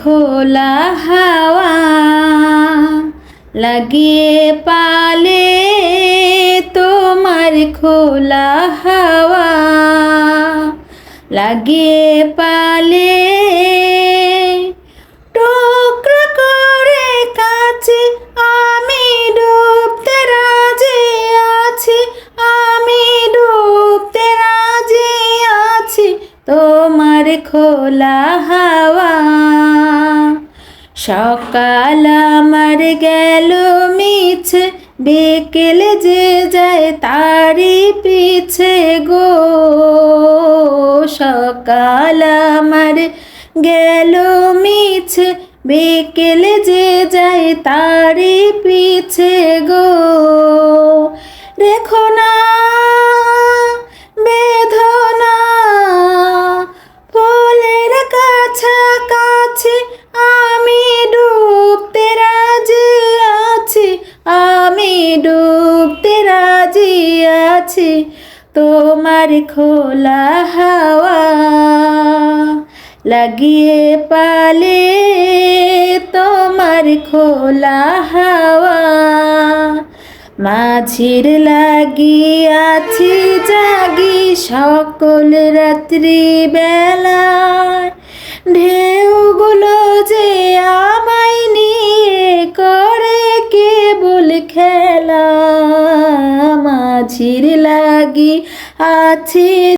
খোলা হাওয়া লাগিয়ে পালে তোমার খোলা হাওয়া লাগিয়ে পালে টুকরো করে কাছে আমি ডুবতে রাজি আছি, আমি ডুবতে রাজি আছি তোমার খোলা হাওয়া। সকাল আমার গেল মিছে, বিকেল যে যায় তারি পিছে গো। সকাল আমার গেল মিছে, বিকেল যে যায় তারি পিছে গো। রেখো না বেদনা ফুলের কাছাকাছি, আমি ডুবতে রাজি আছি, আমি ডুবতে রাজি আছি তোমার খোলা হাওয়া লাগিয়ে পালে তোমার খোলা হাওয়া। মাঝির লাগিয়াছি জাগি সকল রাত্রি বেলায়, ঢেউগুলো যে আমায় নিয়ে করে কেবল খেলা। মাঝির লাগি আছি